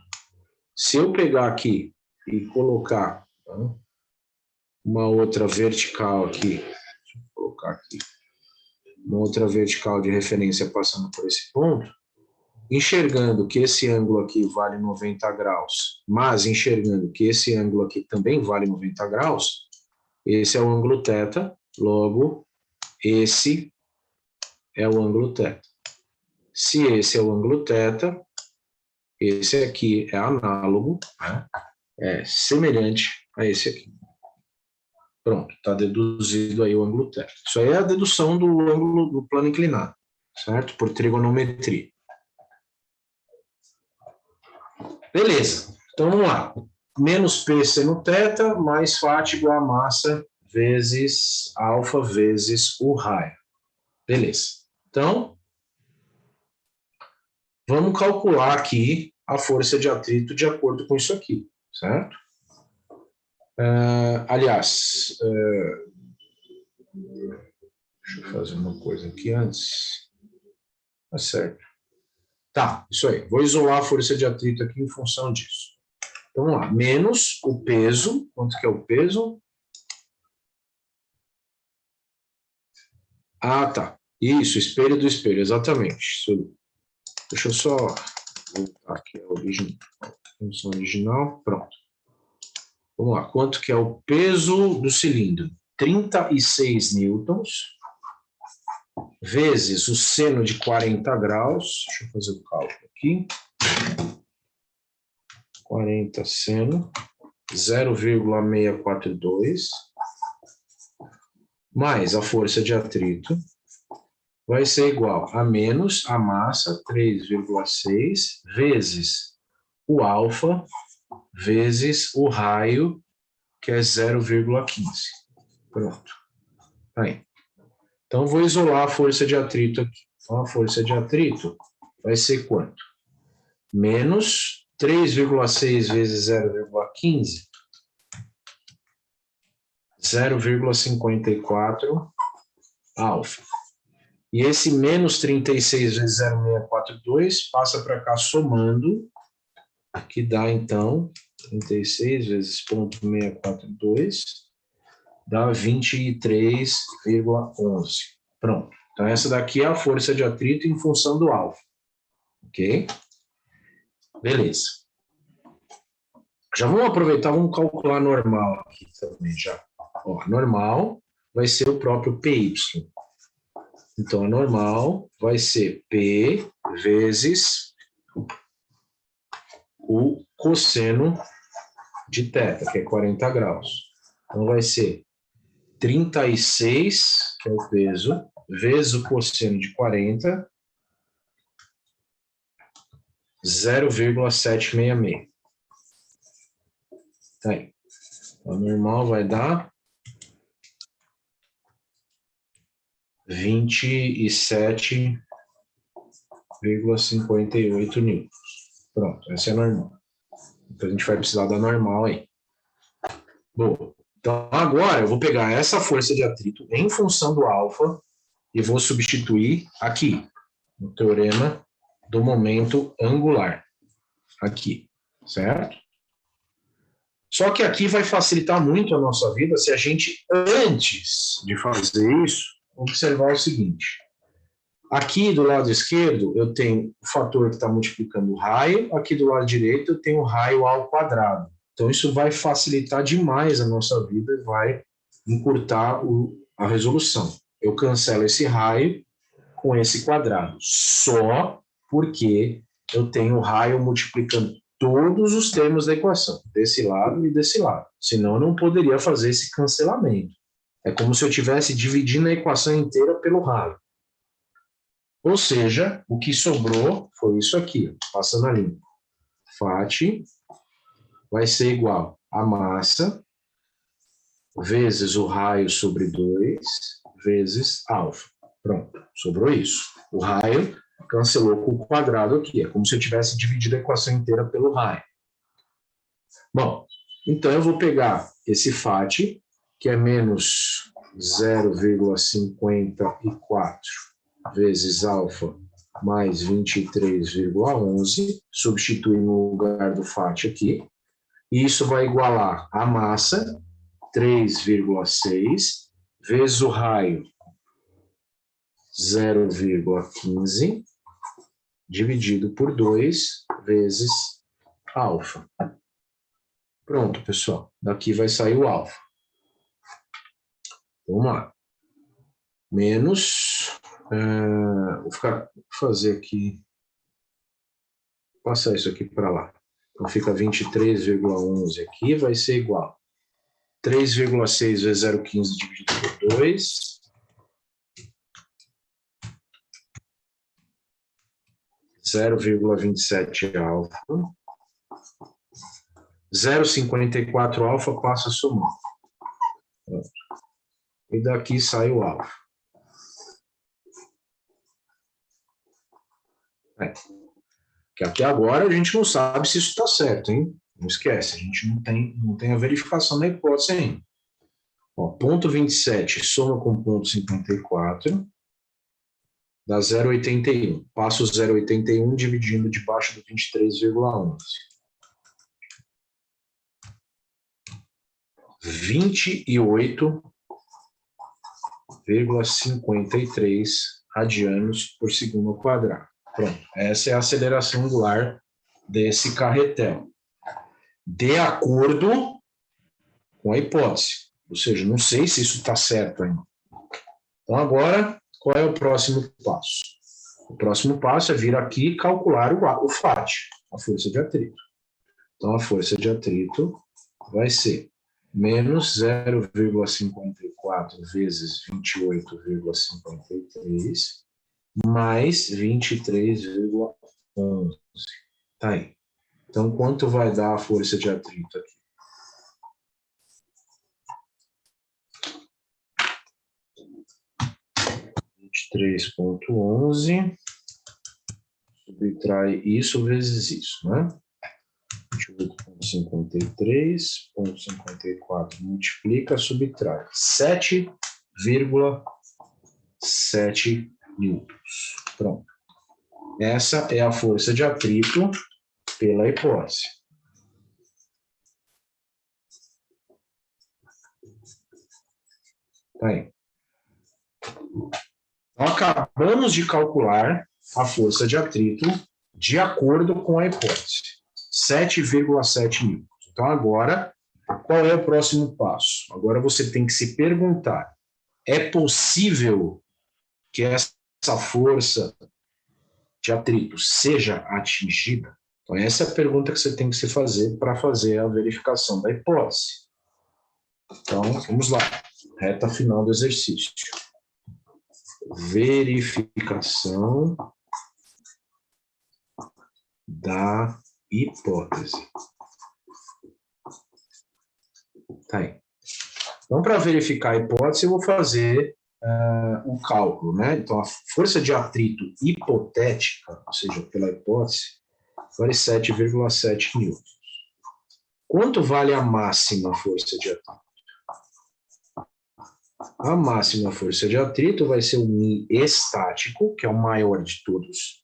Se eu pegar aqui e colocar, tá, uma outra vertical aqui, deixa eu colocar aqui, uma outra vertical de referência passando por esse ponto, enxergando que esse ângulo aqui vale 90 graus, mas enxergando que esse ângulo aqui também vale 90 graus, esse é o ângulo θ, logo, esse é o ângulo θ. Se esse é o ângulo θ, esse aqui é análogo, né? É semelhante a esse aqui. Pronto, está deduzido aí o ângulo θ. Isso aí é a dedução do ângulo do plano inclinado, certo? Por trigonometria. Beleza, então vamos lá. Menos P seno θ mais Φ igual a massa vezes alfa vezes o raio. Beleza. Então, vamos calcular aqui a força de atrito de acordo com isso aqui, certo? Aliás, deixa eu fazer uma coisa aqui antes. Tá certo. Tá, isso aí. Vou isolar a força de atrito aqui em função disso. Então, vamos lá. Menos o peso. Quanto que é o peso? Ah, tá. Isso, espelho do espelho, exatamente. Isso. Deixa eu só voltar aqui a origem, função original. Pronto. Vamos lá. Quanto que é o peso do cilindro? 36 newtons vezes o seno de 40 graus. Deixa eu fazer o cálculo aqui. 40 seno, 0,642, mais a força de atrito, vai ser igual a menos a massa, 3,6, vezes o alfa, vezes o raio, que é 0,15. Pronto. Aí. Então, vou isolar a força de atrito aqui. Então, a força de atrito vai ser quanto? Menos 3,6 vezes 0,15, 0,54 alfa. E esse menos 36 vezes 0,642 passa para cá somando, que dá, então, 36 vezes 0,642, dá 23,11. Pronto. Então, essa daqui é a força de atrito em função do alfa. Ok? Beleza. Já vamos aproveitar, vamos calcular normal aqui também já. Ó, normal vai ser o próprio PY. Então, a normal vai ser P vezes o cosseno de θ, que é 40 graus. Então, vai ser 36, que é o peso, vezes o cosseno de 40, 0,766. Tá aí. A normal vai dar 27,58 newtons. Pronto, essa é a normal. Então, a gente vai precisar da normal aí. Boa. Então, agora eu vou pegar essa força de atrito em função do alfa e vou substituir aqui, no teorema do momento angular. Aqui, certo? Só que aqui vai facilitar muito a nossa vida se a gente, antes de fazer isso, observar o seguinte. Aqui do lado esquerdo eu tenho o fator que está multiplicando o raio, aqui do lado direito eu tenho o raio ao quadrado. Então isso vai facilitar demais a nossa vida e vai encurtar a resolução. Eu cancelo esse raio com esse quadrado, só porque eu tenho o raio multiplicando todos os termos da equação, desse lado e desse lado. Senão eu não poderia fazer esse cancelamento. É como se eu estivesse dividindo a equação inteira pelo raio. Ou seja, o que sobrou foi isso aqui, passando a limpo. Φ vai ser igual a massa vezes o raio sobre 2 vezes alfa. Pronto, sobrou isso. O raio cancelou com o quadrado aqui. É como se eu tivesse dividido a equação inteira pelo raio. Bom, então eu vou pegar esse φ, que é menos 0,54 vezes alfa mais 23,11, substituir no lugar do φ aqui, e isso vai igualar a massa, 3,6, vezes o raio, 0,15, dividido por 2, vezes alfa. Pronto, pessoal. Daqui vai sair o alfa. Vamos lá. Menos... vou fazer aqui... Passar isso aqui para lá. Então fica 23,11 aqui, vai ser igual. 3,6 vezes 0,15 dividido por 2. 0,27 alfa. 0,54 alfa passa a somar. E daqui sai o alfa. Que até agora a gente não sabe se isso está certo, hein? Não esquece, a gente não tem a verificação da hipótese ainda. Ó, ponto 27 soma com ponto 54, dá 0,81. Passa o 0,81 dividindo debaixo do 23,11. 28,53 radianos por segundo ao quadrado. Pronto, essa é a aceleração angular desse carretel. De acordo com a hipótese. Ou seja, não sei se isso está certo ainda. Então, agora, qual é o próximo passo? O próximo passo é vir aqui e calcular o FAT, a força de atrito. Então, a força de atrito vai ser menos 0,54 vezes 28,53 mais 23,11. Tá aí. Então, quanto vai dar a força de atrito aqui? 23,11 subtrai isso vezes isso, né? 28,53,54 multiplica, subtrai 7,7 newtons. Pronto. Essa é a força de atrito pela hipótese. Tá aí. Então, acabamos de calcular a força de atrito de acordo com a hipótese. 7,7 newtons. Então, agora, qual é o próximo passo? Agora você tem que se perguntar, é possível que essa força de atrito seja atingida? Então, essa é a pergunta que você tem que se fazer para fazer a verificação da hipótese. Então, vamos lá. Reta final do exercício. Verificação da hipótese. Tá aí. Então, para verificar a hipótese, eu vou fazer um cálculo, né? Então, a força de atrito hipotética, ou seja, pela hipótese, vale 7,7 newtons. Quanto vale a máxima força de atrito? A máxima força de atrito vai ser o Mi estático, que é o maior de todos,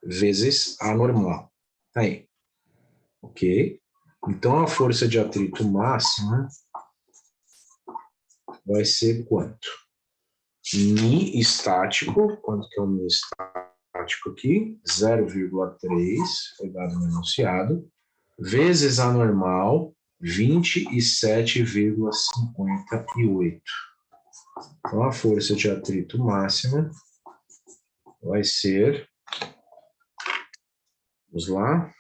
vezes A normal. Tá aí. Ok? Então, a força de atrito máxima vai ser quanto? Mi estático, quanto que é o Mi estático aqui? 0,3, foi dado no enunciado, vezes A normal, 27,58. Então, a força de atrito máxima vai ser, vamos lá,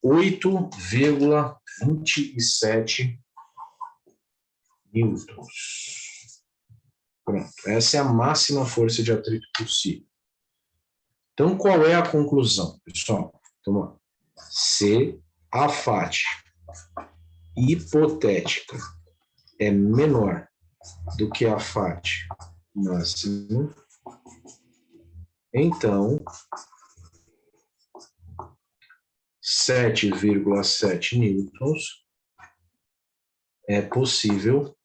8,27 newtons. Pronto, essa é a máxima força de atrito possível. Então, qual é a conclusão, pessoal? Então, se a FAT hipotética é menor do que a FAT máxima, então 7,7 newtons é possível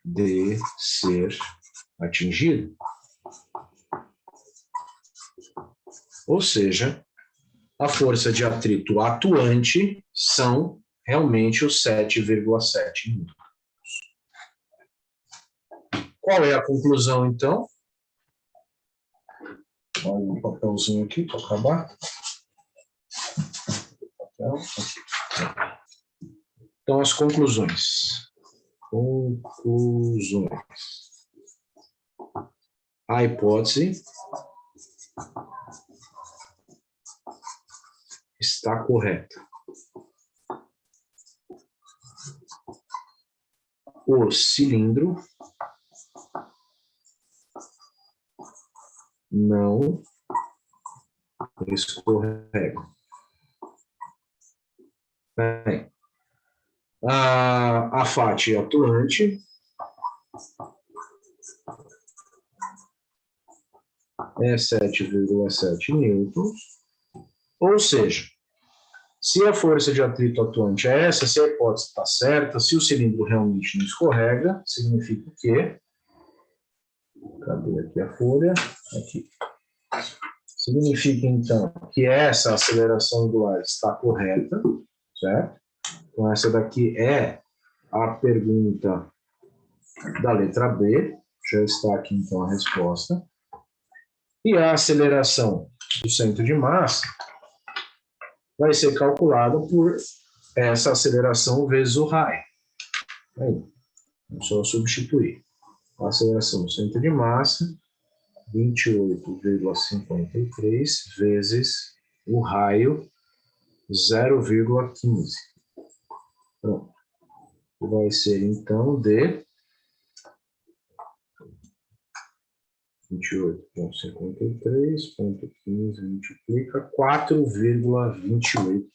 de ser atingido. Ou seja, a força de atrito atuante são realmente os 7,7 newtons. Qual é a conclusão, então? Olha um papelzinho aqui para acabar. Então, as conclusões. A hipótese está correta. O cilindro não escorrega. Bem, a FAT atuante é 7,7 newtons, ou seja, se a força de atrito atuante é essa, se a hipótese está certa, se o cilindro realmente não escorrega, significa que, cadê aqui a folha? Aqui. Significa, então, que essa aceleração do ar está correta, certo? Então, essa daqui é a pergunta da letra B, já está aqui, então, a resposta. E a aceleração do centro de massa vai ser calculada por essa aceleração vezes o raio. Aí, vamos só substituir. A aceleração do centro de massa, 28,53 vezes o raio, 0,15. Pronto. Vai ser, então, de 28,53,15 multiplica 4,28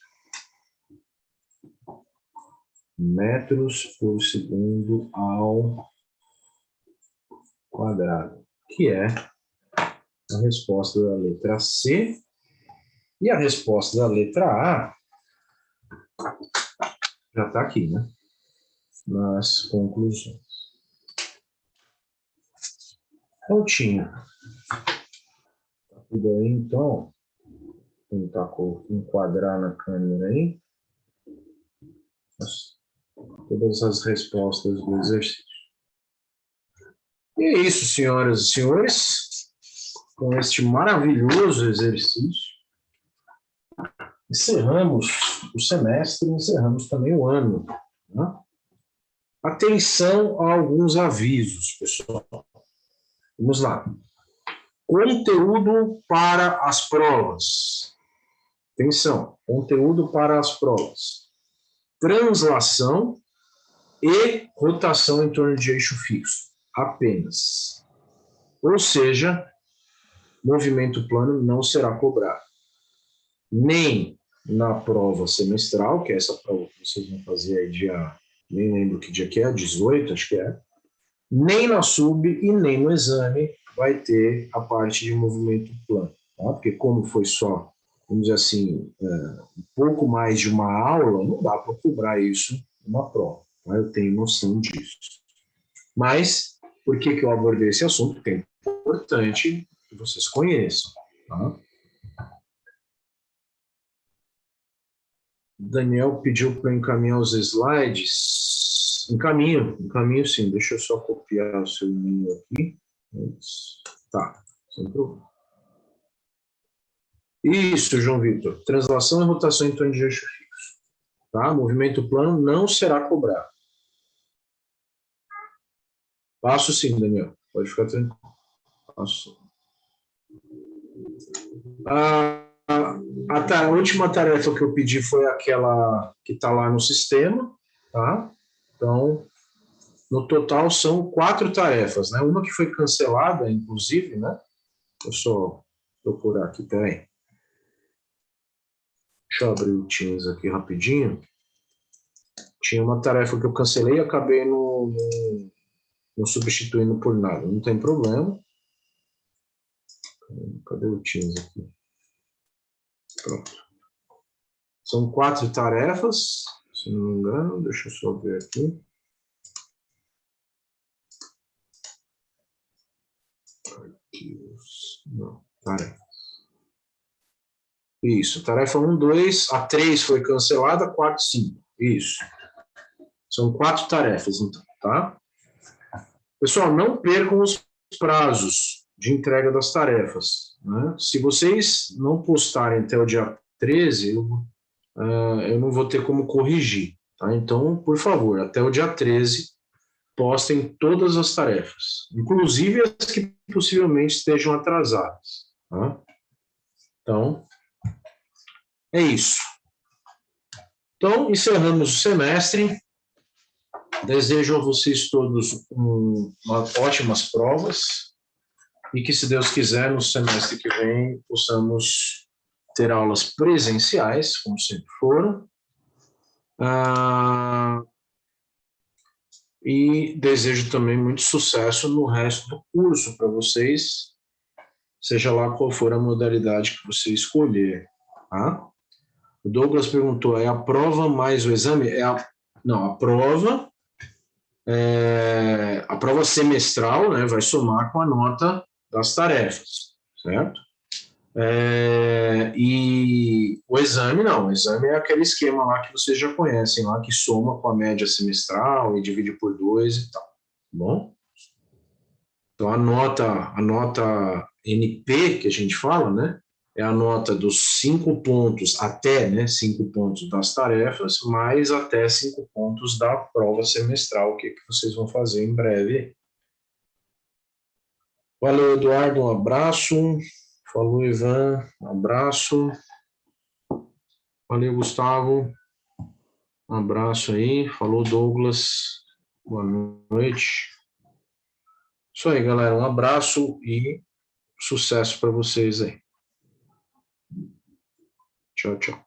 metros por segundo ao quadrado, que é a resposta da letra C. E a resposta da letra A já está aqui, né? Nas conclusões. Prontinho. Tá tudo aí, então. Vou tentar enquadrar na câmera aí todas as respostas do exercício. E é isso, senhoras e senhores. Com este maravilhoso exercício, encerramos o semestre, encerramos também o ano. Né? Atenção a alguns avisos, pessoal. Vamos lá. Conteúdo para as provas. Atenção, conteúdo para as provas. Translação e rotação em torno de eixo fixo. Apenas. Ou seja, movimento plano não será cobrado. Nem na prova semestral, que é essa prova que vocês vão fazer aí dia, nem lembro que dia que é, 18, acho que é. Nem na sub e nem no exame vai ter a parte de movimento plano. Tá? Porque como foi só, vamos dizer assim, um pouco mais de uma aula, não dá para cobrar isso numa prova. Tá? Eu tenho noção disso. Mas, por que eu abordei esse assunto? Porque é importante que vocês conheçam. Tá? Daniel pediu para encaminhar os slides. Encaminho sim. Deixa eu só copiar o seu e-mail aqui. Tá, sem problema. Isso, João Vitor. Translação e rotação em torno de eixo fixo. Tá? Movimento plano não será cobrado. Passo sim, Daniel. Pode ficar tranquilo. Passo. A última tarefa que eu pedi foi aquela que está lá no sistema, tá? Então, no total são 4 tarefas, né? Uma que foi cancelada, inclusive, né? Eu só procurar aqui, peraí. Deixa eu abrir o Teams aqui rapidinho. Tinha uma tarefa que eu cancelei e acabei não substituindo por nada. Não tem problema. Cadê o Teams aqui? Pronto. São 4 tarefas, se não me engano. Deixa eu só ver aqui. Arquivos. Não, tarefas. Isso, tarefa 1, 2, a 3 foi cancelada, 4, 5. Isso. São 4 tarefas, então, tá? Pessoal, não percam os prazos de entrega das tarefas. Né? Se vocês não postarem até o dia 13, eu não vou ter como corrigir. Tá? Então, por favor, até o dia 13, postem todas as tarefas, inclusive as que possivelmente estejam atrasadas. Tá? Então, é isso. Então, encerramos o semestre. Desejo a vocês todos ótimas provas e que, se Deus quiser, no semestre que vem, possamos ter aulas presenciais, como sempre foram. E desejo também muito sucesso no resto do curso para vocês, seja lá qual for a modalidade que você escolher. Tá? O Douglas perguntou, é a prova mais o exame? Não, a prova semestral, né, vai somar com a nota das tarefas, certo? E o exame não, o exame é aquele esquema lá que vocês já conhecem, lá que soma com a média semestral e divide por 2 e tal, tá bom? Então a nota NP, que a gente fala, né, é a nota dos 5 pontos até, né, 5 pontos das tarefas, mais até 5 pontos da prova semestral, que vocês vão fazer em breve. Valeu, Eduardo, um abraço. Falou, Ivan, um abraço. Valeu, Gustavo. Um abraço aí. Falou, Douglas. Boa noite. Isso aí, galera. Um abraço e sucesso para vocês aí. Tchau, tchau.